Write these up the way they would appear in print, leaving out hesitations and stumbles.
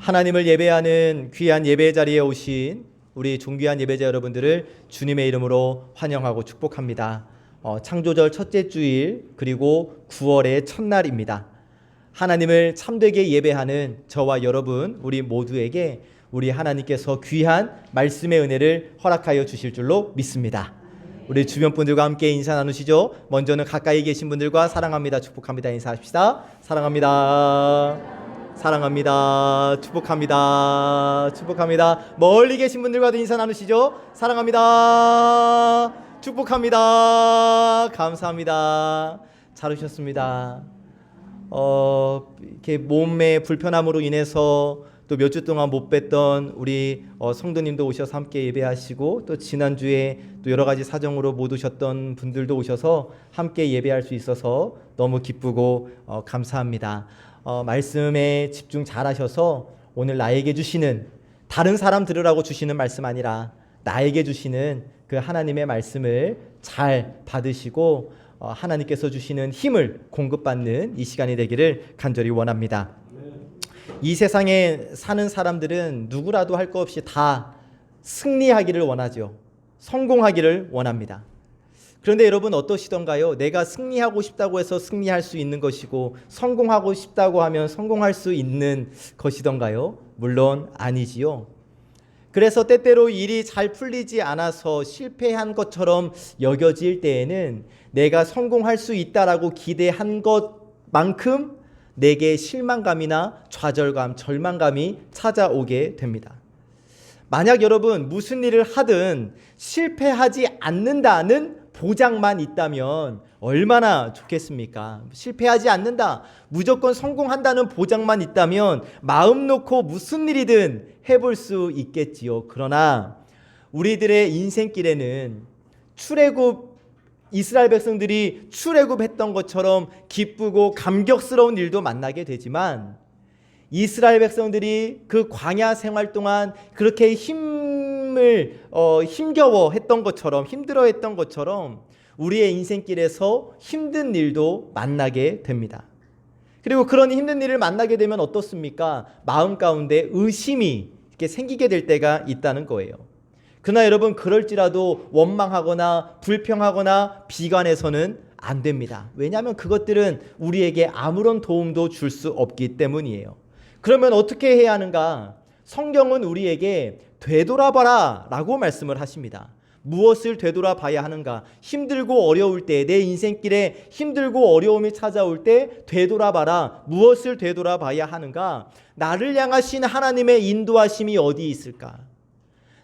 하나님을 예배하는 귀한 예배 자리에 오신 우리 존귀한 예배자 여러분들을 주님의 이름으로 환영하고 축복합니다. 창조절 첫째 주일 그리고 9월의 첫날입니다. 하나님을 참되게 예배하는 저와 여러분 우리 모두에게 우리 하나님께서 귀한 말씀의 은혜를 허락하여 주실 줄로 믿습니다. 우리 주변 분들과 함께 인사 나누시죠. 먼저는 가까이 계신 분들과 사랑합니다, 축복합니다 인사합시다. 사랑합니다. 사랑합니다. 축복합니다. 축복합니다. 멀리 계신 분들과도 인사 나누시죠. 사랑합니다. 축복합니다. 감사합니다. 잘 오셨습니다. 이렇게 몸의 불편함으로 인해서 또 몇 주 동안 못 뵀던 우리 성도님도 오셔서 함께 예배하시고, 또 지난주에 또 여러 가지 사정으로 못 오셨던 분들도 오셔서 함께 예배할 수 있어서 너무 기쁘고 감사합니다. 말씀에 집중 잘 하셔서 오늘 나에게 주시는, 다른 사람 들으라고 주시는 말씀 아니라 나에게 주시는 그 하나님의 말씀을 잘 받으시고 하나님께서 주시는 힘을 공급받는 이 시간이 되기를 간절히 원합니다. 이 세상에 사는 사람들은 누구라도 할 것 없이 다 승리하기를 원하죠. 성공하기를 원합니다. 그런데 여러분 어떠시던가요? 내가 승리하고 싶다고 해서 승리할 수 있는 것이고, 성공하고 싶다고 하면 성공할 수 있는 것이던가요? 물론 아니지요. 그래서 때때로 일이 잘 풀리지 않아서 실패한 것처럼 여겨질 때에는 내가 성공할 수 있다라고 기대한 것만큼 내게 실망감이나 좌절감, 절망감이 찾아오게 됩니다. 만약 여러분 무슨 일을 하든 실패하지 않는다는 보장만 있다면 얼마나 좋겠습니까? 실패하지 않는다, 무조건 성공한다는 보장만 있다면 마음 놓고 무슨 일이든 해볼 수 있겠지요. 그러나 우리들의 인생길에는 이스라엘 백성들이 출애굽했던 것처럼 기쁘고 감격스러운 일도 만나게 되지만, 이스라엘 백성들이 그 광야 생활 동안 그렇게 힘겨워했던 것처럼, 힘들어했던 것처럼 우리의 인생길에서 힘든 일도 만나게 됩니다. 그리고 그런 힘든 일을 만나게 되면 어떻습니까? 마음 가운데 의심이 이렇게 생기게 될 때가 있다는 거예요. 그러나 여러분, 그럴지라도 원망하거나 불평하거나 비관해서는 안 됩니다. 왜냐하면 그것들은 우리에게 아무런 도움도 줄 수 없기 때문이에요. 그러면 어떻게 해야 하는가? 성경은 우리에게 되돌아봐라 라고 말씀을 하십니다. 무엇을 되돌아봐야 하는가? 힘들고 어려울 때, 내 인생길에 힘들고 어려움이 찾아올 때 되돌아봐라. 무엇을 되돌아봐야 하는가? 나를 향하신 하나님의 인도하심이 어디 있을까?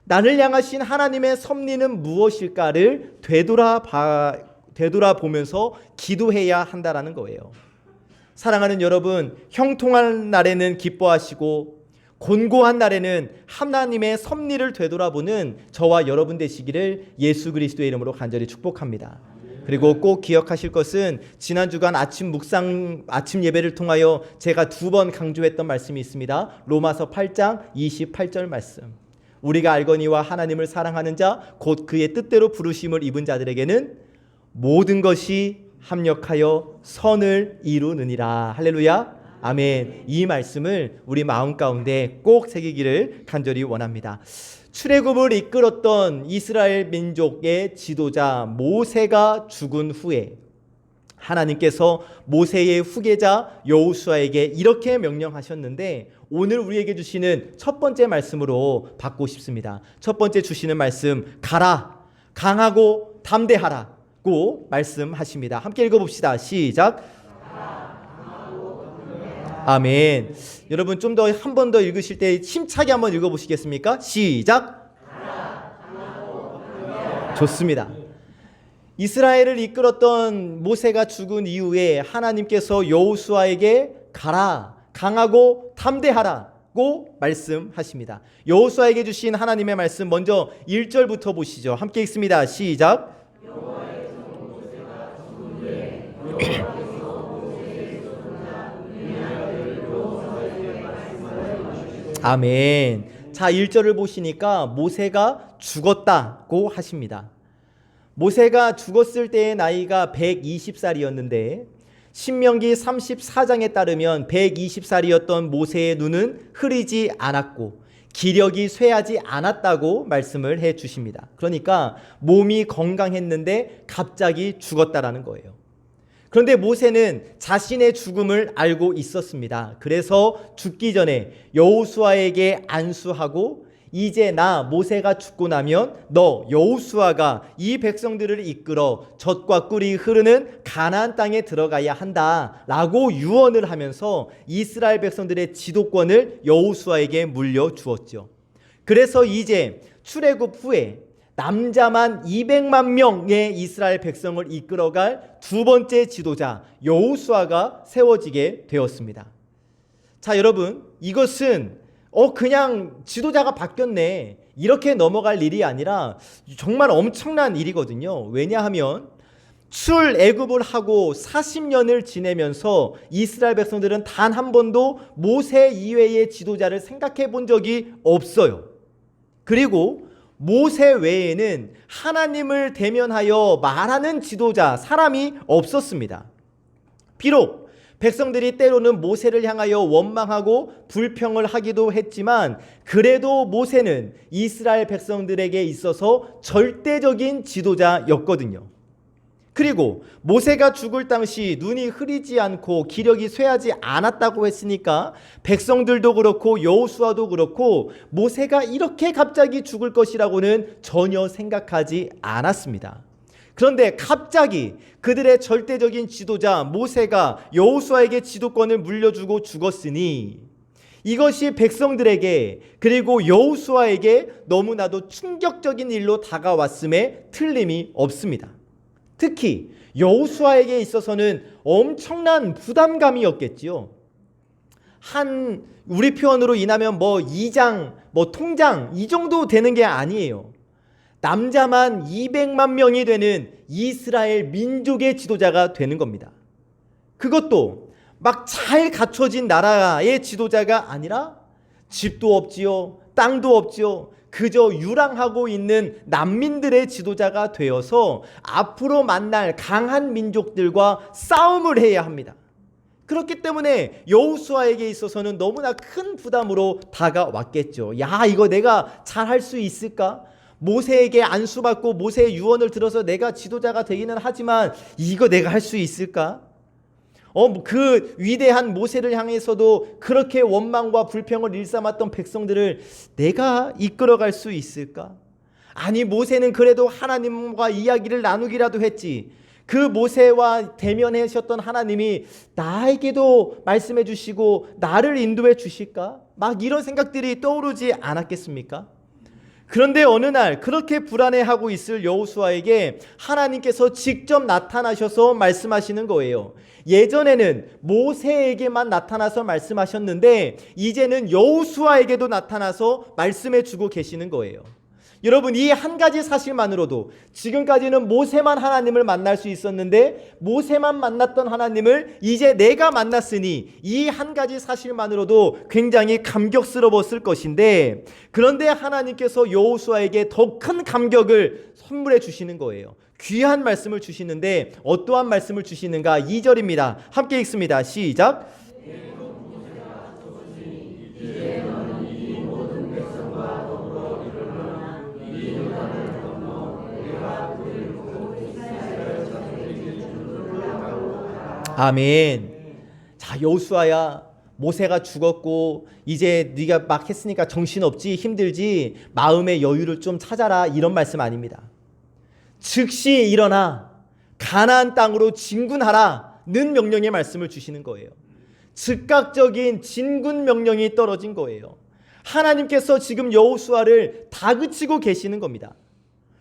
나를 향하신 하나님의 섭리는 무엇일까를 되돌아보면서 기도해야 한다라는 거예요. 사랑하는 여러분, 형통한 날에는 기뻐하시고 곤고한 날에는 하나님의 섭리를 되돌아보는 저와 여러분 되시기를 예수 그리스도의 이름으로 간절히 축복합니다. 그리고 꼭 기억하실 것은 지난 주간 아침 예배를 통하여 제가 2번 강조했던 말씀이 있습니다. 로마서 8장 28절 말씀. 우리가 알거니와 하나님을 사랑하는 자 곧 그의 뜻대로 부르심을 입은 자들에게는 모든 것이 합력하여 선을 이루느니라. 할렐루야, 아멘. 이 말씀을 우리 마음 가운데 꼭 새기기를 간절히 원합니다. 출애굽을 이끌었던 이스라엘 민족의 지도자 모세가 죽은 후에 하나님께서 모세의 후계자 여호수아에게 이렇게 명령하셨는데, 오늘 우리에게 주시는 첫 번째 말씀으로 받고 싶습니다. 첫 번째 주시는 말씀, 가라, 강하고 담대하라고 말씀하십니다. 함께 읽어봅시다. 시작. 아멘. 여러분 좀 더 한 번 더 읽으실 때 힘차게 한번 읽어보시겠습니까? 시작. 좋습니다. 이스라엘을 이끌었던 모세가 죽은 이후에 하나님께서 여호수아에게 가라, 강하고 담대하라고 말씀하십니다. 여호수아에게 주신 하나님의 말씀 먼저 1절부터 보시죠. 함께 읽습니다. 시작. 아멘. 자, 1절을 보시니까 모세가 죽었다고 하십니다. 모세가 죽었을 때의 나이가 120살이었는데 신명기 34장에 따르면 120살이었던 모세의 눈은 흐리지 않았고 기력이 쇠하지 않았다고 말씀을 해 주십니다. 그러니까 몸이 건강했는데 갑자기 죽었다라는 거예요. 그런데 모세는 자신의 죽음을 알고 있었습니다. 그래서 죽기 전에 여호수아에게 안수하고 이제 나 모세가 죽고 나면 너 여호수아가 이 백성들을 이끌어 젖과 꿀이 흐르는 가나안 땅에 들어가야 한다라고 유언을 하면서 이스라엘 백성들의 지도권을 여호수아에게 물려주었죠. 그래서 이제 출애굽 후에 남자만 200만 명의 이스라엘 백성을 이끌어갈 두 번째 지도자 여호수아가 세워지게 되었습니다. 자, 여러분, 이것은 그냥 지도자가 바뀌었네 이렇게 넘어갈 일이 아니라 정말 엄청난 일이거든요. 왜냐하면 출애굽을 하고 40년을 지내면서 이스라엘 백성들은 단 한 번도 모세 이외의 지도자를 생각해 본 적이 없어요. 그리고 모세 외에는 하나님을 대면하여 말하는 지도자, 사람이 없었습니다. 비록 백성들이 때로는 모세를 향하여 원망하고 불평을 하기도 했지만 그래도 모세는 이스라엘 백성들에게 있어서 절대적인 지도자였거든요. 그리고 모세가 죽을 당시 눈이 흐리지 않고 기력이 쇠하지 않았다고 했으니까 백성들도 그렇고 여호수아도 그렇고 모세가 이렇게 갑자기 죽을 것이라고는 전혀 생각하지 않았습니다. 그런데 갑자기 그들의 절대적인 지도자 모세가 여호수아에게 지도권을 물려주고 죽었으니 이것이 백성들에게 그리고 여호수아에게 너무나도 충격적인 일로 다가왔음에 틀림이 없습니다. 특히 여호수아에게 있어서는 엄청난 부담감이었겠지요. 우리 표현으로 인하면 2장, 통장 이 정도 되는 게 아니에요. 남자만 200만 명이 되는 이스라엘 민족의 지도자가 되는 겁니다. 그것도 막 잘 갖춰진 나라의 지도자가 아니라 집도 없지요, 땅도 없지요. 그저 유랑하고 있는 난민들의 지도자가 되어서 앞으로 만날 강한 민족들과 싸움을 해야 합니다. 그렇기 때문에 여호수아에게 있어서는 너무나 큰 부담으로 다가왔겠죠. 야, 이거 내가 잘할 수 있을까? 모세에게 안수받고 모세의 유언을 들어서 내가 지도자가 되기는 하지만 이거 내가 할 수 있을까? 그 위대한 모세를 향해서도 그렇게 원망과 불평을 일삼았던 백성들을 내가 이끌어갈 수 있을까? 아니, 모세는 그래도 하나님과 이야기를 나누기라도 했지. 그 모세와 대면하셨던 하나님이 나에게도 말씀해 주시고 나를 인도해 주실까? 막 이런 생각들이 떠오르지 않았겠습니까? 그런데 어느 날 그렇게 불안해하고 있을 여호수아에게 하나님께서 직접 나타나셔서 말씀하시는 거예요. 예전에는 모세에게만 나타나서 말씀하셨는데 이제는 여호수아에게도 나타나서 말씀해 주고 계시는 거예요. 여러분, 이 한 가지 사실만으로도 지금까지는 모세만 하나님을 만날 수 있었는데 모세만 만났던 하나님을 이제 내가 만났으니 이 한 가지 사실만으로도 굉장히 감격스러웠을 것인데 그런데 하나님께서 여호수아에게 더 큰 감격을 선물해 주시는 거예요. 귀한 말씀을 주시는데 어떠한 말씀을 주시는가? 2절입니다. 함께 읽습니다. 시작. 아멘. 자, 여호수아야, 모세가 죽었고 이제 네가 막 했으니까 정신없지, 힘들지, 마음의 여유를 좀 찾아라, 이런 말씀 아닙니다. 즉시 일어나 가나안 땅으로 진군하라는 명령의 말씀을 주시는 거예요. 즉각적인 진군 명령이 떨어진 거예요. 하나님께서 지금 여호수아를 다그치고 계시는 겁니다.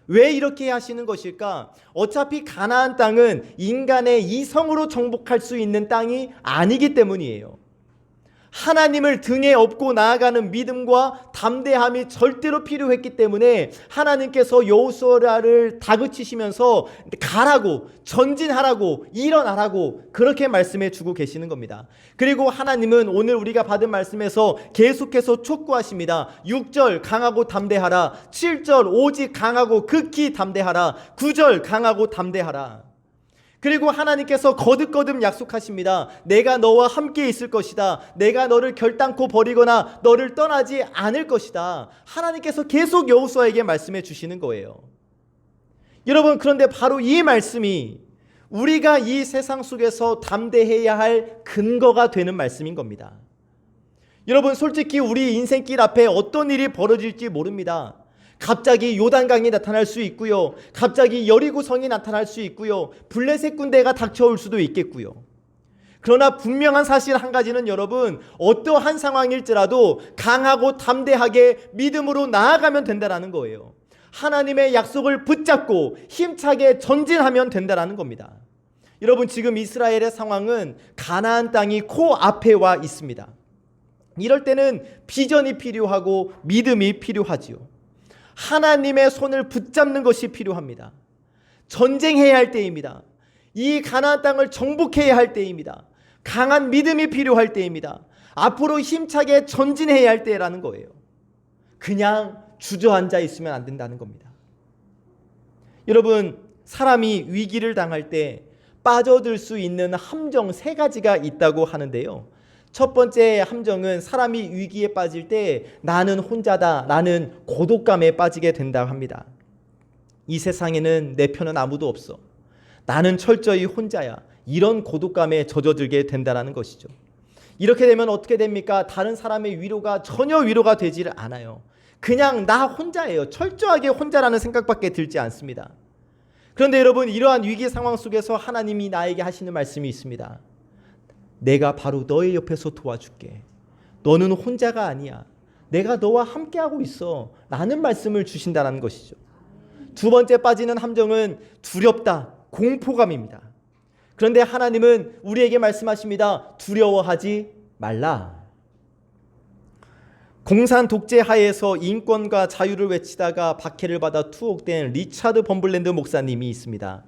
왜 이렇게 하시는 것일까? 어차피 가나안 땅은 인간의 이성으로 정복할 수 있는 땅이 아니기 때문이에요. 하나님을 등에 업고 나아가는 믿음과 담대함이 절대로 필요했기 때문에 하나님께서 여호수아를 다그치시면서 가라고, 전진하라고, 일어나라고 그렇게 말씀해 주고 계시는 겁니다. 그리고 하나님은 오늘 우리가 받은 말씀에서 계속해서 촉구하십니다. 6절 강하고 담대하라, 7절 오직 강하고 극히 담대하라, 9절 강하고 담대하라. 그리고 하나님께서 거듭거듭 약속하십니다. 내가 너와 함께 있을 것이다. 내가 너를 결단코 버리거나 너를 떠나지 않을 것이다. 하나님께서 계속 여호수아에게 말씀해 주시는 거예요. 여러분, 그런데 바로 이 말씀이 우리가 이 세상 속에서 담대해야 할 근거가 되는 말씀인 겁니다. 여러분, 솔직히 우리 인생길 앞에 어떤 일이 벌어질지 모릅니다. 갑자기 요단강이 나타날 수 있고요. 갑자기 여리고성이 나타날 수 있고요. 블레셋 군대가 닥쳐올 수도 있겠고요. 그러나 분명한 사실 한 가지는 여러분, 어떠한 상황일지라도 강하고 담대하게 믿음으로 나아가면 된다는 거예요. 하나님의 약속을 붙잡고 힘차게 전진하면 된다는 겁니다. 여러분, 지금 이스라엘의 상황은 가나안 땅이 코앞에 와 있습니다. 이럴 때는 비전이 필요하고 믿음이 필요하지요. 하나님의 손을 붙잡는 것이 필요합니다. 전쟁해야 할 때입니다. 이 가나안 땅을 정복해야 할 때입니다. 강한 믿음이 필요할 때입니다. 앞으로 힘차게 전진해야 할 때라는 거예요. 그냥 주저앉아 있으면 안 된다는 겁니다. 여러분, 사람이 위기를 당할 때 빠져들 수 있는 함정 3가지가 있다고 하는데요. 첫 번째 함정은 사람이 위기에 빠질 때 나는 혼자다, 나는 고독감에 빠지게 된다고 합니다. 이 세상에는 내 편은 아무도 없어, 나는 철저히 혼자야, 이런 고독감에 젖어들게 된다는 것이죠. 이렇게 되면 어떻게 됩니까? 다른 사람의 위로가 전혀 위로가 되지를 않아요. 그냥 나 혼자예요. 철저하게 혼자라는 생각밖에 들지 않습니다. 그런데 여러분, 이러한 위기 상황 속에서 하나님이 나에게 하시는 말씀이 있습니다. 내가 바로 너의 옆에서 도와줄게. 너는 혼자가 아니야. 내가 너와 함께하고 있어. 라는 말씀을 주신다는 것이죠. 두 번째 빠지는 함정은 두렵다, 공포감입니다. 그런데 하나님은 우리에게 말씀하십니다. 두려워하지 말라. 공산 독재 하에서 인권과 자유를 외치다가 박해를 받아 투옥된 리차드 범블랜드 목사님이 있습니다.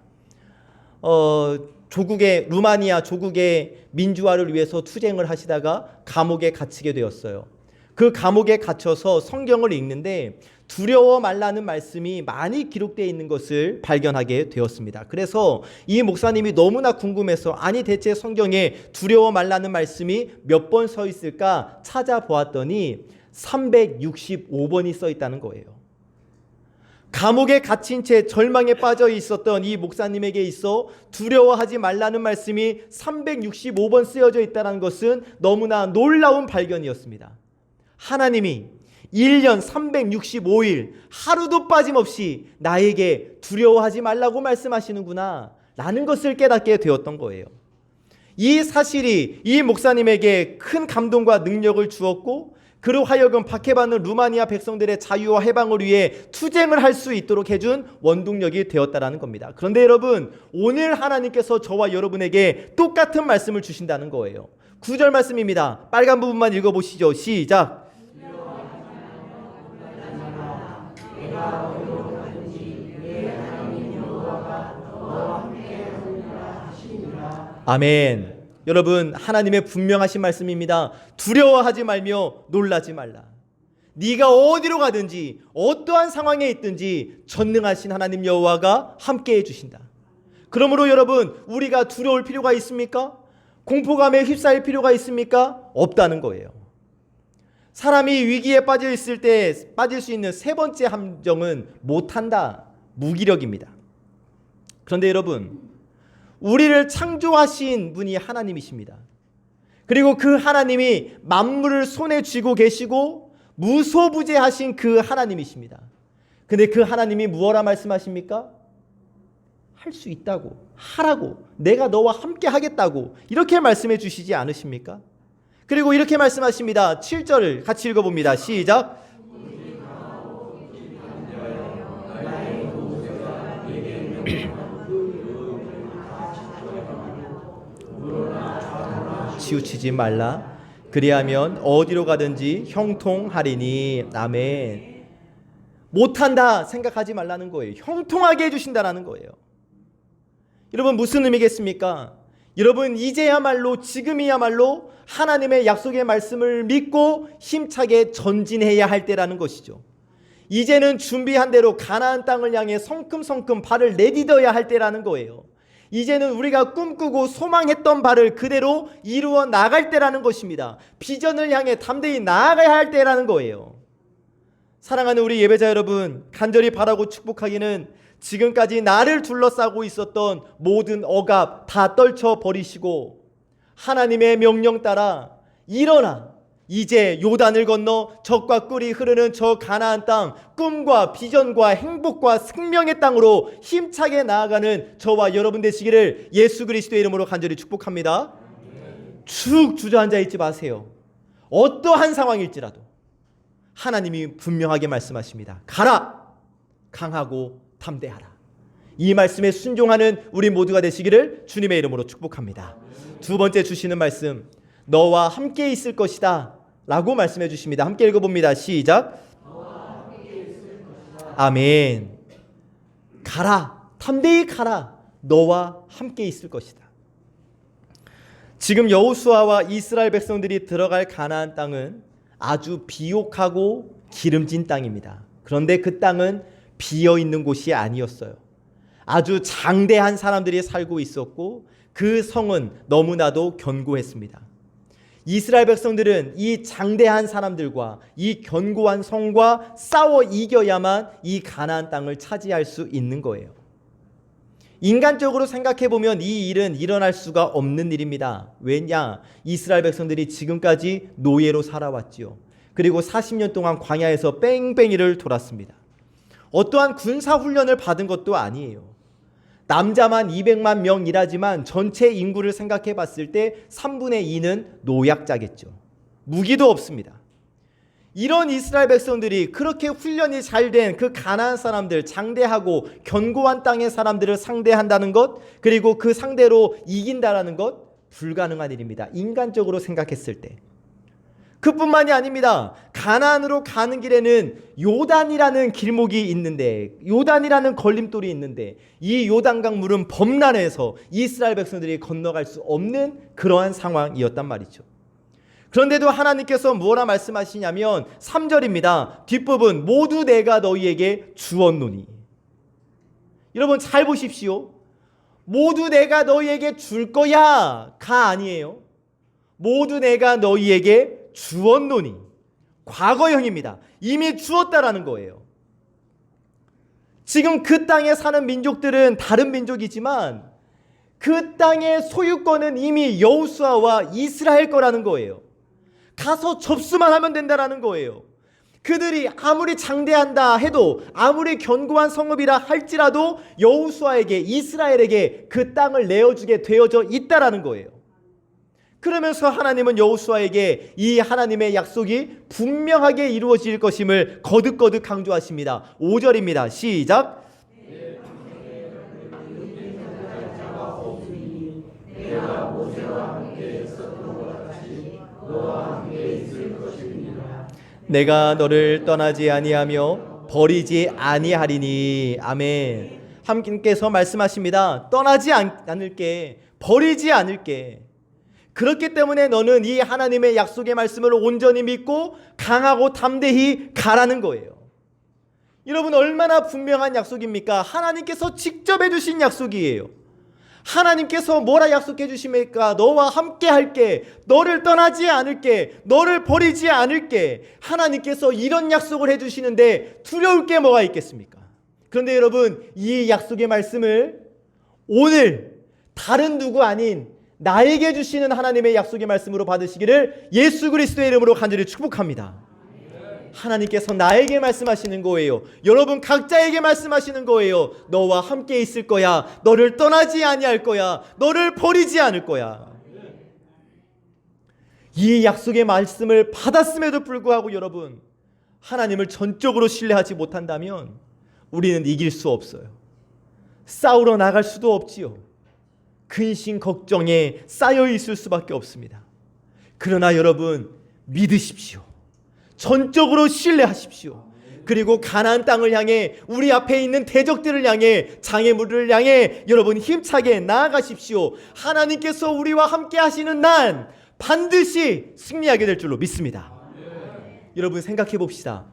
루마니아 조국의 민주화를 위해서 투쟁을 하시다가 감옥에 갇히게 되었어요. 그 감옥에 갇혀서 성경을 읽는데 두려워 말라는 말씀이 많이 기록되어 있는 것을 발견하게 되었습니다. 그래서 이 목사님이 너무나 궁금해서 아니 대체 성경에 두려워 말라는 말씀이 몇 번 써 있을까 찾아보았더니 365번이 써 있다는 거예요. 감옥에 갇힌 채 절망에 빠져 있었던 이 목사님에게 있어 두려워하지 말라는 말씀이 365번 쓰여져 있다는 것은 너무나 놀라운 발견이었습니다. 하나님이 1년 365일 하루도 빠짐없이 나에게 두려워하지 말라고 말씀하시는구나 라는 것을 깨닫게 되었던 거예요. 이 사실이 이 목사님에게 큰 감동과 능력을 주었고 그로 하여금 박해받는 루마니아 백성들의 자유와 해방을 위해 투쟁을 할 수 있도록 해준 원동력이 되었다는 겁니다. 그런데 여러분, 오늘 하나님께서 저와 여러분에게 똑같은 말씀을 주신다는 거예요. 9절 말씀입니다. 빨간 부분만 읽어보시죠. 시작. 아멘. 여러분, 하나님의 분명하신 말씀입니다. 두려워하지 말며 놀라지 말라. 네가 어디로 가든지 어떠한 상황에 있든지 전능하신 하나님 여호와가 함께해 주신다. 그러므로 여러분, 우리가 두려울 필요가 있습니까? 공포감에 휩싸일 필요가 있습니까? 없다는 거예요. 사람이 위기에 빠져 있을 때 빠질 수 있는 세 번째 함정은 못한다, 무기력입니다. 그런데 여러분, 우리를 창조하신 분이 하나님이십니다. 그리고 그 하나님이 만물을 손에 쥐고 계시고 무소부재하신 그 하나님이십니다. 근데 그 하나님이 무엇라 말씀하십니까? 할 수 있다고, 하라고, 내가 너와 함께 하겠다고 이렇게 말씀해 주시지 않으십니까? 그리고 이렇게 말씀하십니다. 7절을 같이 읽어봅니다. 시작. 치우치지 말라. 그리하면 어디로 가든지 형통하리니. 아멘. 못한다 생각하지 말라는 거예요. 형통하게 해주신다는 거예요. 여러분, 무슨 의미겠습니까? 여러분, 이제야말로, 지금이야말로 하나님의 약속의 말씀을 믿고 힘차게 전진해야 할 때라는 것이죠. 이제는 준비한 대로 가나안 땅을 향해 성큼성큼 발을 내디뎌야 할 때라는 거예요. 이제는 우리가 꿈꾸고 소망했던 바를 그대로 이루어 나갈 때라는 것입니다. 비전을 향해 담대히 나아가야 할 때라는 거예요. 사랑하는 우리 예배자 여러분, 간절히 바라고 축복하기는 지금까지 나를 둘러싸고 있었던 모든 억압 다 떨쳐버리시고 하나님의 명령 따라 일어나 이제 요단을 건너 젖과 꿀이 흐르는 저 가나안 땅, 꿈과 비전과 행복과 생명의 땅으로 힘차게 나아가는 저와 여러분 되시기를 예수 그리스도의 이름으로 간절히 축복합니다. 쭉 주저앉아 있지 마세요. 어떠한 상황일지라도 하나님이 분명하게 말씀하십니다. 가라! 강하고 담대하라. 이 말씀에 순종하는 우리 모두가 되시기를 주님의 이름으로 축복합니다. 두 번째 주시는 말씀, 너와 함께 있을 것이다 라고 말씀해 주십니다. 함께 읽어봅니다. 시작. 아멘. 가라, 담대히 가라. 너와 함께 있을 것이다. 지금 여호수아와 이스라엘 백성들이 들어갈 가나안 땅은 아주 비옥하고 기름진 땅입니다. 그런데 그 땅은 비어있는 곳이 아니었어요. 아주 장대한 사람들이 살고 있었고 그 성은 너무나도 견고했습니다. 이스라엘 백성들은 이 장대한 사람들과 이 견고한 성과 싸워 이겨야만 이 가나안 땅을 차지할 수 있는 거예요. 인간적으로 생각해보면 이 일은 일어날 수가 없는 일입니다. 왜냐? 이스라엘 백성들이 지금까지 노예로 살아왔지요. 그리고 40년 동안 광야에서 뺑뺑이를 돌았습니다. 어떠한 군사훈련을 받은 것도 아니에요. 남자만 200만 명이라지만 전체 인구를 생각해 봤을 때 3분의 2는 노약자겠죠. 무기도 없습니다. 이런 이스라엘 백성들이 그렇게 훈련이 잘 된 그 가나안 사람들, 장대하고 견고한 땅의 사람들을 상대한다는 것, 그리고 그 상대로 이긴다라는 것, 불가능한 일입니다. 인간적으로 생각했을 때. 그뿐만이 아닙니다. 가나안으로 가는 길에는 요단이라는 길목이 있는데, 요단이라는 걸림돌이 있는데, 이 요단강 물은 범람해서 이스라엘 백성들이 건너갈 수 없는 그러한 상황이었단 말이죠. 그런데도 하나님께서 뭐라 말씀하시냐면 3절입니다. 뒷부분, 모두 내가 너희에게 주었노니. 여러분 잘 보십시오. 모두 내가 너희에게 줄 거야 가 아니에요. 모두 내가 너희에게 주었노니. 과거형입니다. 이미 주었다라는 거예요. 지금 그 땅에 사는 민족들은 다른 민족이지만 그 땅의 소유권은 이미 여호수아와 이스라엘 거라는 거예요. 가서 접수만 하면 된다라는 거예요. 그들이 아무리 장대한다 해도, 아무리 견고한 성읍이라 할지라도 여호수아에게, 이스라엘에게 그 땅을 내어주게 되어져 있다라는 거예요. 그러면서 하나님은 여호수아에게 이 하나님의 약속이 분명하게 이루어질 것임을 거듭거듭 강조하십니다. 5절입니다. 시작. 내가 너를 떠나지 아니하며 버리지 아니하리니. 아멘. 하나님께서 말씀하십니다. 떠나지 않을게, 버리지 않을게. 그렇기 때문에 너는 이 하나님의 약속의 말씀을 온전히 믿고 강하고 담대히 가라는 거예요. 여러분 얼마나 분명한 약속입니까? 하나님께서 직접 해주신 약속이에요. 하나님께서 뭐라 약속해 주십니까? 너와 함께 할게, 너를 떠나지 않을게, 너를 버리지 않을게. 하나님께서 이런 약속을 해주시는데 두려울 게 뭐가 있겠습니까? 그런데 여러분 이 약속의 말씀을 오늘 다른 누구 아닌 나에게 주시는 하나님의 약속의 말씀으로 받으시기를 예수 그리스도의 이름으로 간절히 축복합니다. 하나님께서 나에게 말씀하시는 거예요. 여러분 각자에게 말씀하시는 거예요. 너와 함께 있을 거야. 너를 떠나지 아니할 거야. 너를 버리지 않을 거야. 이 약속의 말씀을 받았음에도 불구하고 여러분 하나님을 전적으로 신뢰하지 못한다면 우리는 이길 수 없어요. 싸우러 나갈 수도 없지요. 근심 걱정에 쌓여 있을 수밖에 없습니다. 그러나 여러분 믿으십시오. 전적으로 신뢰하십시오. 그리고 가나안 땅을 향해, 우리 앞에 있는 대적들을 향해, 장애물을 향해 여러분 힘차게 나아가십시오. 하나님께서 우리와 함께 하시는 난 반드시 승리하게 될 줄로 믿습니다. 여러분 생각해 봅시다.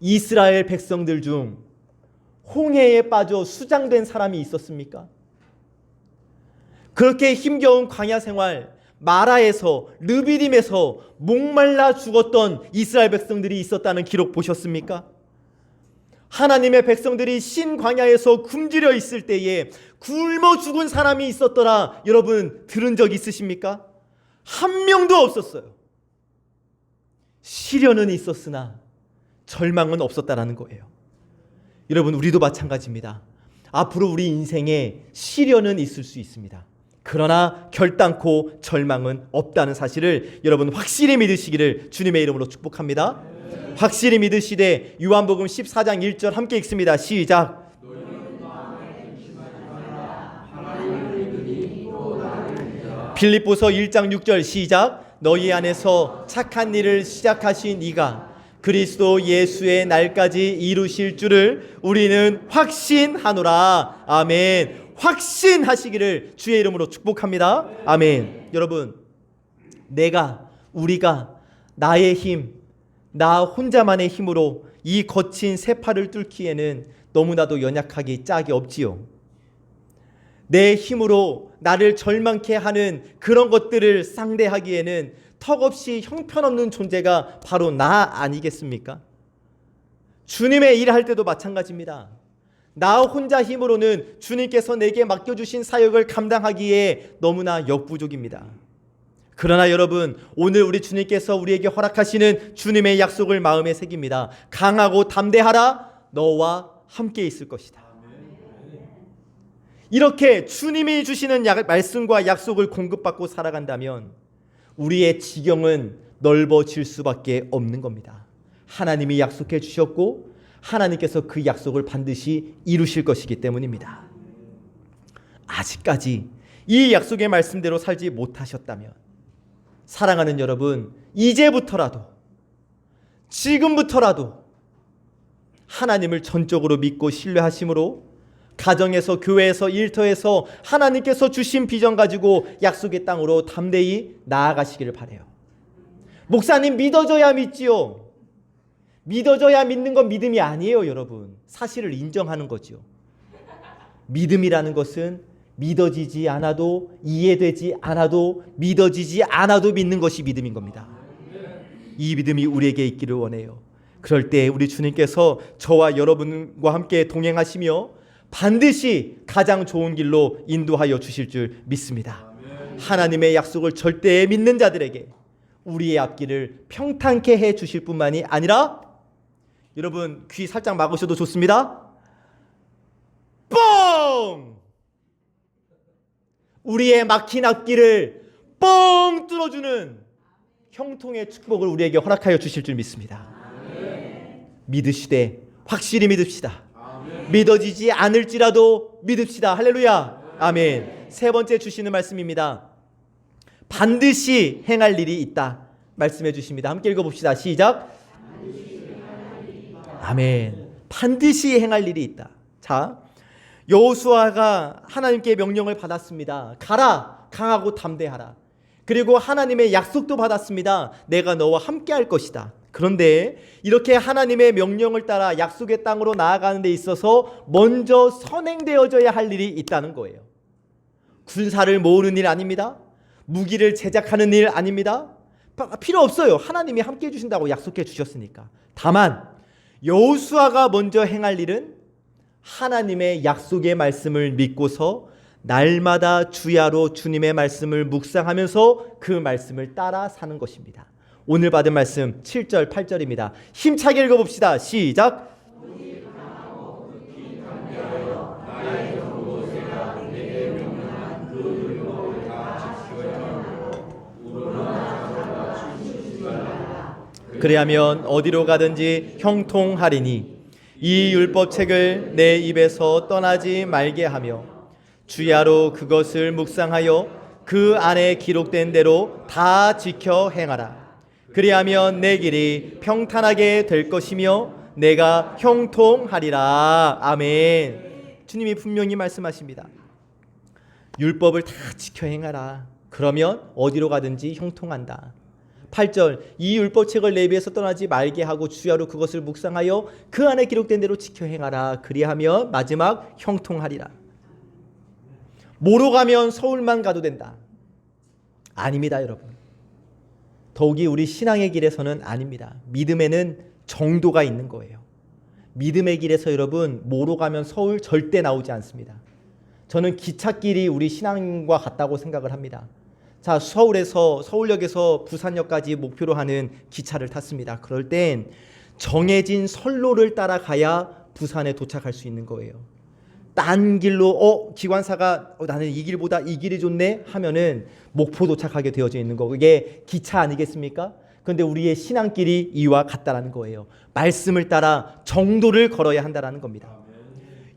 이스라엘 백성들 중 홍해에 빠져 수장된 사람이 있었습니까? 그렇게 힘겨운 광야 생활, 마라에서, 르비딤에서 목말라 죽었던 이스라엘 백성들이 있었다는 기록 보셨습니까? 하나님의 백성들이 신광야에서 굶주려 있을 때에 굶어 죽은 사람이 있었더라, 여러분 들은 적 있으십니까? 한 명도 없었어요. 시련은 있었으나 절망은 없었다라는 거예요. 여러분, 우리도 마찬가지입니다. 앞으로 우리 인생에 시련은 있을 수 있습니다. 그러나 결단코 절망은 없다는 사실을 여러분 확실히 믿으시기를 주님의 이름으로 축복합니다. 확실히 믿으시되 요한복음 14장 1절 함께 읽습니다. 시작. 빌립보서 1장 6절 시작. 너희 안에서 착한 일을 시작하신 이가 그리스도 예수의 날까지 이루실 줄을 우리는 확신하노라. 아멘. 확신하시기를 주의 이름으로 축복합니다. 아멘. 여러분, 우리가 나의 힘, 나 혼자만의 힘으로 이 거친 세파를 뚫기에는 너무나도 연약하기 짝이 없지요. 내 힘으로 나를 절망케 하는 그런 것들을 상대하기에는 턱없이 형편없는 존재가 바로 나 아니겠습니까? 주님의 일을 할 때도 마찬가지입니다. 나 혼자 힘으로는 주님께서 내게 맡겨주신 사역을 감당하기에 너무나 역부족입니다. 그러나 여러분, 오늘 우리 주님께서 우리에게 허락하시는 주님의 약속을 마음에 새깁니다. 강하고 담대하라, 너와 함께 있을 것이다. 이렇게 주님이 주시는 말씀과 약속을 공급받고 살아간다면 우리의 지경은 넓어질 수밖에 없는 겁니다. 하나님이 약속해 주셨고 하나님께서 그 약속을 반드시 이루실 것이기 때문입니다. 아직까지 이 약속의 말씀대로 살지 못하셨다면 사랑하는 여러분, 이제부터라도, 지금부터라도 하나님을 전적으로 믿고 신뢰하심으로 가정에서, 교회에서, 일터에서 하나님께서 주신 비전 가지고 약속의 땅으로 담대히 나아가시기를 바라요. 목사님, 믿어져야 믿지요. 믿어져야 믿는 건 믿음이 아니에요, 여러분. 사실을 인정하는 거죠. 믿음이라는 것은 믿어지지 않아도, 이해되지 않아도, 믿어지지 않아도 믿는 것이 믿음인 겁니다. 이 믿음이 우리에게 있기를 원해요. 그럴 때 우리 주님께서 저와 여러분과 함께 동행하시며 반드시 가장 좋은 길로 인도하여 주실 줄 믿습니다. 하나님의 약속을 절대 믿는 자들에게 우리의 앞길을 평탄케 해 주실 뿐만이 아니라, 여러분 귀 살짝 막으셔도 좋습니다. 뻥! 우리의 막힌 앞길을 뻥 뚫어주는 형통의 축복을 우리에게 허락하여 주실 줄 믿습니다. 믿으시되 확실히 믿읍시다. 믿어지지 않을지라도 믿읍시다. 할렐루야. 아멘. 세 번째 주시는 말씀입니다. 반드시 행할 일이 있다 말씀해 주십니다. 함께 읽어봅시다. 시작. 아멘. 반드시 행할 일이 있다. 자, 여호수아가 하나님께 명령을 받았습니다. 가라, 강하고 담대하라. 그리고 하나님의 약속도 받았습니다. 내가 너와 함께 할 것이다. 그런데 이렇게 하나님의 명령을 따라 약속의 땅으로 나아가는 데 있어서 먼저 선행되어져야 할 일이 있다는 거예요. 군사를 모으는 일 아닙니다. 무기를 제작하는 일 아닙니다. 필요 없어요. 하나님이 함께 해주신다고 약속해 주셨으니까. 다만 여호수아가 먼저 행할 일은 하나님의 약속의 말씀을 믿고서 날마다 주야로 주님의 말씀을 묵상하면서 그 말씀을 따라 사는 것입니다. 오늘 받은 말씀 7절 8절입니다. 힘차게 읽어봅시다. 시작. 그리하면 어디로 가든지 형통하리니 이 율법책을 내 입에서 떠나지 말게 하며 주야로 그것을 묵상하여 그 안에 기록된 대로 다 지켜 행하라. 그리하면 내 길이 평탄하게 될 것이며 내가 형통하리라. 아멘. 주님이 분명히 말씀하십니다. 율법을 다 지켜 행하라. 그러면 어디로 가든지 형통한다. 8절, 이 율법책을 내 입에서 떠나지 말게 하고 주야로 그것을 묵상하여 그 안에 기록된 대로 지켜 행하라. 그리하면 마지막 형통하리라. 뭐로 가면 서울만 가도 된다. 아닙니다, 여러분. 더욱이 우리 신앙의 길에서는 아닙니다. 믿음에는 정도가 있는 거예요. 믿음의 길에서 여러분 뭐로 가면 서울 절대 나오지 않습니다. 저는 기찻길이 우리 신앙과 같다고 생각을 합니다. 자, 서울역에서 부산역까지 목표로 하는 기차를 탔습니다. 그럴 땐 정해진 선로를 따라가야 부산에 도착할 수 있는 거예요. 딴 길로 기관사가 나는 이 길보다 이 길이 좋네 하면은 목포 도착하게 되어져 있는 거. 그게 기차 아니겠습니까? 그런데 우리의 신앙길이 이와 같다라는 거예요. 말씀을 따라 정도를 걸어야 한다라는 겁니다.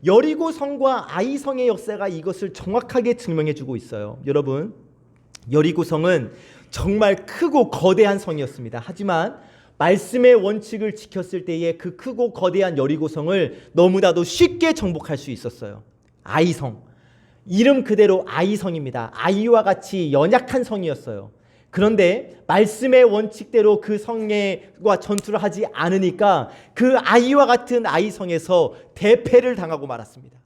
여리고성과 아이성의 역사가 이것을 정확하게 증명해 주고 있어요. 여러분, 여리고성은 정말 크고 거대한 성이었습니다. 하지만 말씀의 원칙을 지켰을 때에 그 크고 거대한 여리고성을 너무나도 쉽게 정복할 수 있었어요. 아이성, 이름 그대로 아이성입니다. 아이와 같이 연약한 성이었어요. 그런데 말씀의 원칙대로 그 성과 전투를 하지 않으니까 그 아이와 같은 아이성에서 대패를 당하고 말았습니다.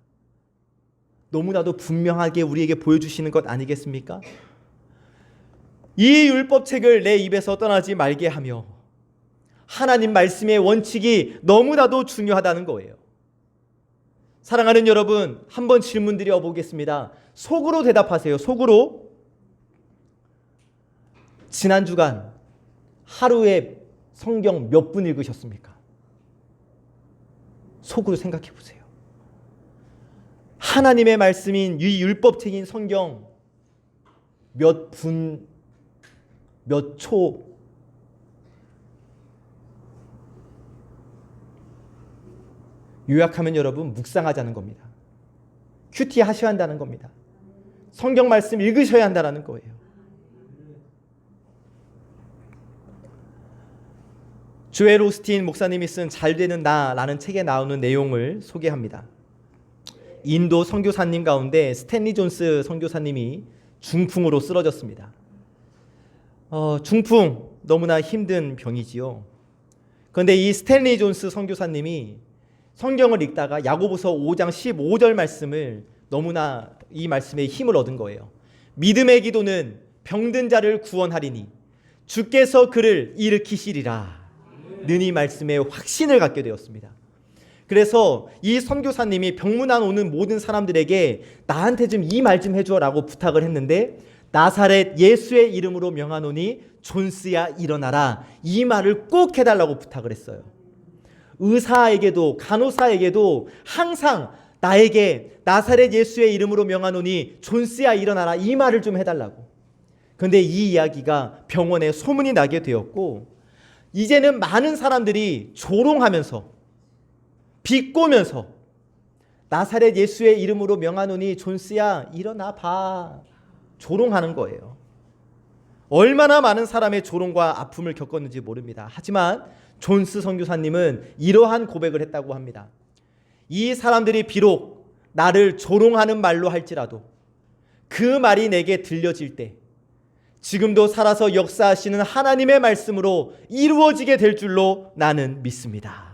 너무나도 분명하게 우리에게 보여주시는 것 아니겠습니까? 이 율법책을 내 입에서 떠나지 말게 하며 하나님 말씀의 원칙이 너무나도 중요하다는 거예요. 사랑하는 여러분, 한번 질문 드려 보겠습니다. 속으로 대답하세요. 속으로. 지난 주간 하루에 성경 몇 분 읽으셨습니까? 속으로 생각해 보세요. 하나님의 말씀인 이 율법책인 성경 몇 분, 몇 초 요약하면 여러분 묵상하자는 겁니다. 큐티 하셔야 한다는 겁니다. 성경 말씀 읽으셔야 한다는 거예요. 조엘 오스틴 목사님이 쓴 잘되는 나라는 책에 나오는 내용을 소개합니다. 인도 선교사님 가운데 스탠리 존스 선교사님이 중풍으로 쓰러졌습니다. 중풍 너무나 힘든 병이지요. 그런데 이 스탠리 존스 선교사님이 성경을 읽다가 야고보서 5장 15절 말씀을 너무나 이 말씀에 힘을 얻은 거예요. 믿음의 기도는 병든 자를 구원하리니 주께서 그를 일으키시리라. 는 이 말씀에 확신을 갖게 되었습니다. 그래서 이 선교사님이 병문안 오는 모든 사람들에게 나한테 좀 이 말 좀 해줘라고 부탁을 했는데 나사렛 예수의 이름으로 명하노니 존스야 일어나라, 이 말을 꼭 해달라고 부탁을 했어요. 의사에게도 간호사에게도 항상 나에게 나사렛 예수의 이름으로 명하노니 존스야 일어나라, 이 말을 좀 해달라고. 그런데 이 이야기가 병원에 소문이 나게 되었고 이제는 많은 사람들이 조롱하면서 비꼬면서 나사렛 예수의 이름으로 명하노니 존스야 일어나 봐, 조롱하는 거예요. 얼마나 많은 사람의 조롱과 아픔을 겪었는지 모릅니다. 하지만 존스 선교사님은 이러한 고백을 했다고 합니다. 이 사람들이 비록 나를 조롱하는 말로 할지라도 그 말이 내게 들려질 때 지금도 살아서 역사하시는 하나님의 말씀으로 이루어지게 될 줄로 나는 믿습니다.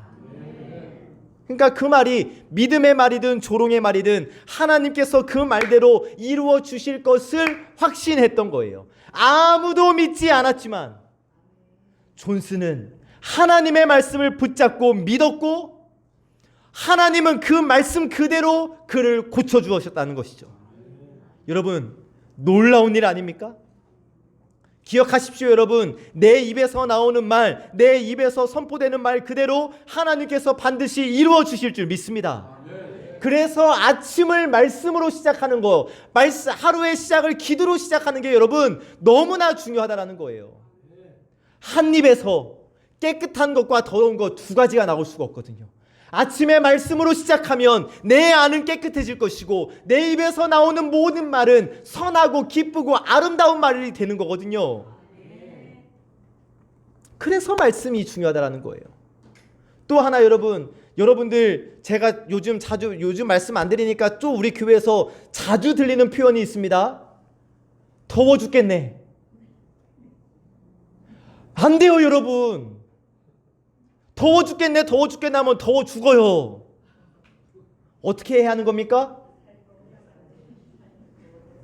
그러니까 그 말이 믿음의 말이든 조롱의 말이든 하나님께서 그 말대로 이루어 주실 것을 확신했던 거예요. 아무도 믿지 않았지만 존스는 하나님의 말씀을 붙잡고 믿었고 하나님은 그 말씀 그대로 그를 고쳐주셨다는 것이죠. 여러분, 놀라운 일 아닙니까? 기억하십시오, 여러분. 내 입에서 나오는 말, 내 입에서 선포되는 말 그대로 하나님께서 반드시 이루어 주실 줄 믿습니다. 그래서 아침을 말씀으로 시작하는 거, 하루의 시작을 기도로 시작하는 게 여러분 너무나 중요하다는 거예요. 한 입에서 깨끗한 것과 더러운 것 두 가지가 나올 수가 없거든요. 아침에 말씀으로 시작하면 내 안은 깨끗해질 것이고 내 입에서 나오는 모든 말은 선하고 기쁘고 아름다운 말이 되는 거거든요. 그래서 말씀이 중요하다는 거예요. 또 하나 여러분들 제가 요즘 말씀 안 드리니까 또 우리 교회에서 자주 들리는 표현이 있습니다. 더워 죽겠네. 안 돼요, 여러분. 더워 죽겠네 하면 더워 죽어요. 어떻게 해야 하는 겁니까?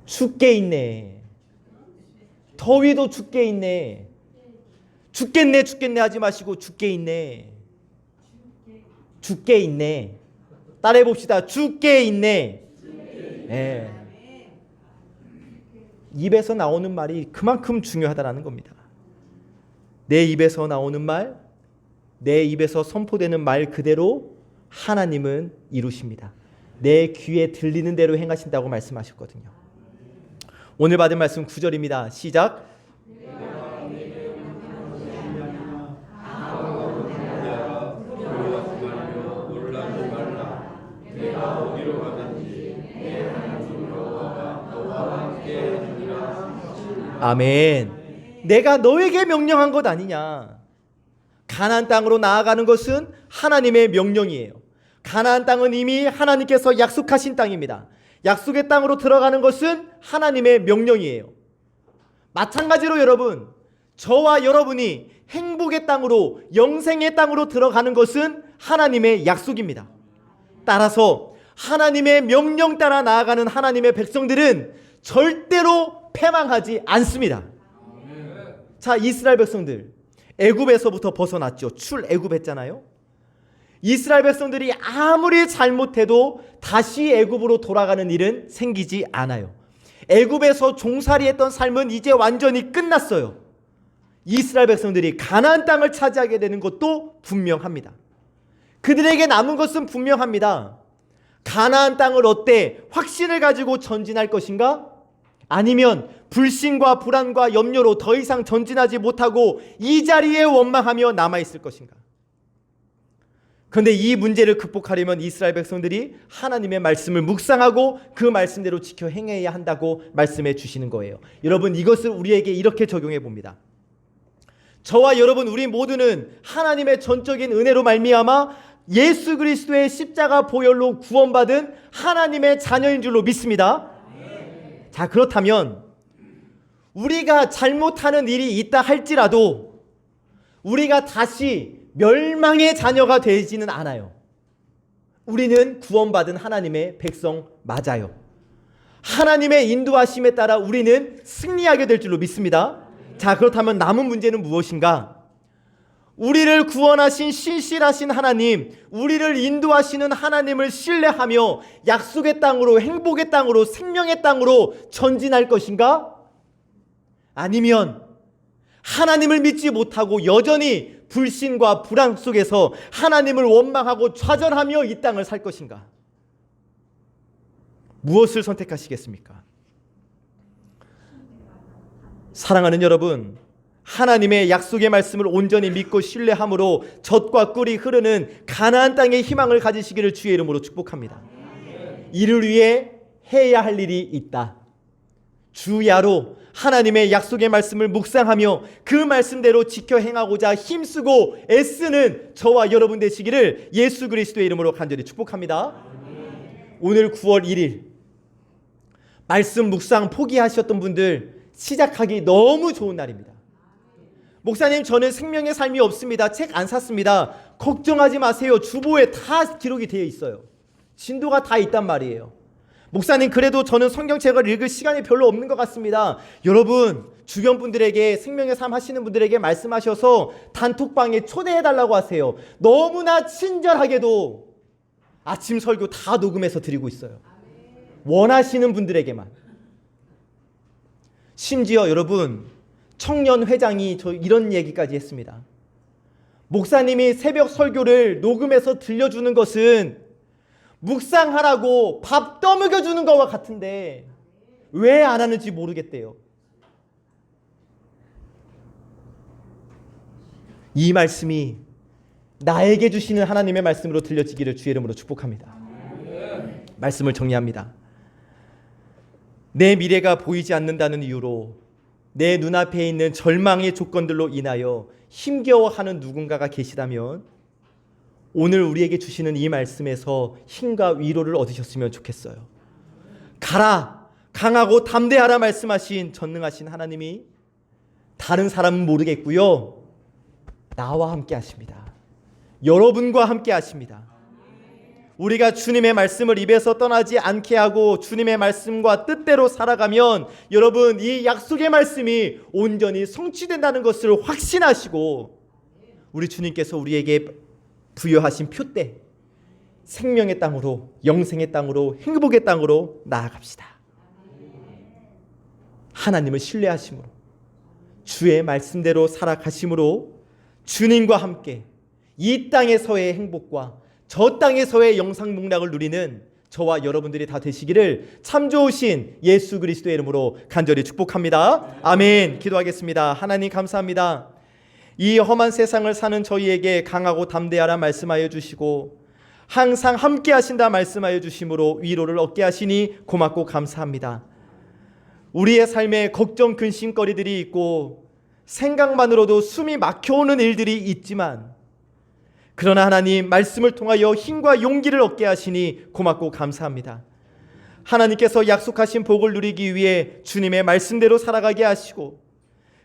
죽게 있네. 더위도 죽게 있네. 죽겠네 죽겠네 하지 마시고 죽게 있네. 죽게 있네. 따라해 봅시다. 죽게 있네. 네. 입에서 나오는 말이 그만큼 중요하다는 겁니다. 내 입에서 나오는 말, 내 입에서 선포되는 말 그대로 하나님은 이루십니다. 내 귀에 들리는 대로 행하신다고 말씀하셨거든요. 오늘 받은 말씀 9절입니다. 시작. 아멘. 내가 너에게 명령한 것 아니냐. 가나안 땅으로 나아가는 것은 하나님의 명령이에요. 가나안 땅은 이미 하나님께서 약속하신 땅입니다. 약속의 땅으로 들어가는 것은 하나님의 명령이에요. 마찬가지로 여러분, 저와 여러분이 행복의 땅으로, 영생의 땅으로 들어가는 것은 하나님의 약속입니다. 따라서 하나님의 명령 따라 나아가는 하나님의 백성들은 절대로 패망하지 않습니다. 자, 이스라엘 백성들 애굽에서부터 벗어났죠. 출애굽했잖아요. 이스라엘 백성들이 아무리 잘못해도 다시 애굽으로 돌아가는 일은 생기지 않아요. 애굽에서 종살이했던 삶은 이제 완전히 끝났어요. 이스라엘 백성들이 가나안 땅을 차지하게 되는 것도 분명합니다. 그들에게 남은 것은 분명합니다. 가나안 땅을 어때 확신을 가지고 전진할 것인가? 아니면 불신과 불안과 염려로 더 이상 전진하지 못하고 이 자리에 원망하며 남아있을 것인가? 그런데 이 문제를 극복하려면 이스라엘 백성들이 하나님의 말씀을 묵상하고 그 말씀대로 지켜 행해야 한다고 말씀해 주시는 거예요. 여러분, 이것을 우리에게 이렇게 적용해 봅니다. 저와 여러분 우리 모두는 하나님의 전적인 은혜로 말미암아 예수 그리스도의 십자가 보혈로 구원받은 하나님의 자녀인 줄로 믿습니다. 자, 그렇다면 우리가 잘못하는 일이 있다 할지라도 우리가 다시 멸망의 자녀가 되지는 않아요. 우리는 구원받은 하나님의 백성 맞아요. 하나님의 인도하심에 따라 우리는 승리하게 될 줄로 믿습니다. 자, 그렇다면 남은 문제는 무엇인가? 우리를 구원하신 신실하신 하나님, 우리를 인도하시는 하나님을 신뢰하며 약속의 땅으로, 행복의 땅으로, 생명의 땅으로 전진할 것인가? 아니면 하나님을 믿지 못하고 여전히 불신과 불안 속에서 하나님을 원망하고 좌절하며 이 땅을 살 것인가? 무엇을 선택하시겠습니까? 사랑하는 여러분, 하나님의 약속의 말씀을 온전히 믿고 신뢰함으로 젖과 꿀이 흐르는 가나안 땅의 희망을 가지시기를 주의 이름으로 축복합니다. 이를 위해 해야 할 일이 있다. 주야로 하나님의 약속의 말씀을 묵상하며 그 말씀대로 지켜 행하고자 힘쓰고 애쓰는 저와 여러분 되시기를 예수 그리스도의 이름으로 간절히 축복합니다. 오늘 9월 1일 말씀 묵상 포기하셨던 분들 시작하기 너무 좋은 날입니다. 목사님, 저는 생명의 삶이 없습니다. 책 안 샀습니다. 걱정하지 마세요. 주보에 다 기록이 되어 있어요. 진도가 다 있단 말이에요. 목사님, 그래도 저는 성경책을 읽을 시간이 별로 없는 것 같습니다. 여러분, 주변 분들에게 생명의 삶 하시는 분들에게 말씀하셔서 단톡방에 초대해달라고 하세요. 너무나 친절하게도 아침 설교 다 녹음해서 드리고 있어요. 원하시는 분들에게만. 심지어 여러분, 청년회장이 저 이런 얘기까지 했습니다. 목사님이 새벽 설교를 녹음해서 들려주는 것은 묵상하라고 밥 떠먹여주는 것과 같은데 왜 안 하는지 모르겠대요. 이 말씀이 나에게 주시는 하나님의 말씀으로 들려지기를 주의 이름으로 축복합니다. 말씀을 정리합니다. 내 미래가 보이지 않는다는 이유로 내 눈앞에 있는 절망의 조건들로 인하여 힘겨워하는 누군가가 계시다면 오늘 우리에게 주시는 이 말씀에서 힘과 위로를 얻으셨으면 좋겠어요. 가라, 강하고 담대하라 말씀하신 전능하신 하나님이 다른 사람은 모르겠고요, 나와 함께 하십니다. 여러분과 함께 하십니다. 우리가 주님의 말씀을 입에서 떠나지 않게 하고 주님의 말씀과 뜻대로 살아가면 여러분 이 약속의 말씀이 온전히 성취된다는 것을 확신하시고 우리 주님께서 우리에게 부여하신 표대 생명의 땅으로 영생의 땅으로 행복의 땅으로 나아갑시다. 하나님을 신뢰하심으로 주의 말씀대로 살아가심으로 주님과 함께 이 땅에서의 행복과 저 땅에서의 영상복락을 누리는 저와 여러분들이 다 되시기를 참 좋으신 예수 그리스도의 이름으로 간절히 축복합니다. 아멘. 기도하겠습니다. 하나님 감사합니다. 이 험한 세상을 사는 저희에게 강하고 담대하라 말씀하여 주시고 항상 함께 하신다 말씀하여 주심으로 위로를 얻게 하시니 고맙고 감사합니다. 우리의 삶에 걱정 근심거리들이 있고 생각만으로도 숨이 막혀오는 일들이 있지만 그러나 하나님 말씀을 통하여 힘과 용기를 얻게 하시니 고맙고 감사합니다. 하나님께서 약속하신 복을 누리기 위해 주님의 말씀대로 살아가게 하시고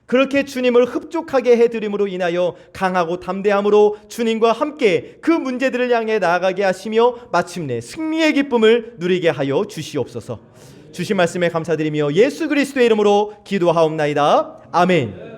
그렇게 주님을 흡족하게 해드림으로 인하여 강하고 담대함으로 주님과 함께 그 문제들을 향해 나아가게 하시며 마침내 승리의 기쁨을 누리게 하여 주시옵소서. 주신 말씀에 감사드리며 예수 그리스도의 이름으로 기도하옵나이다. 아멘.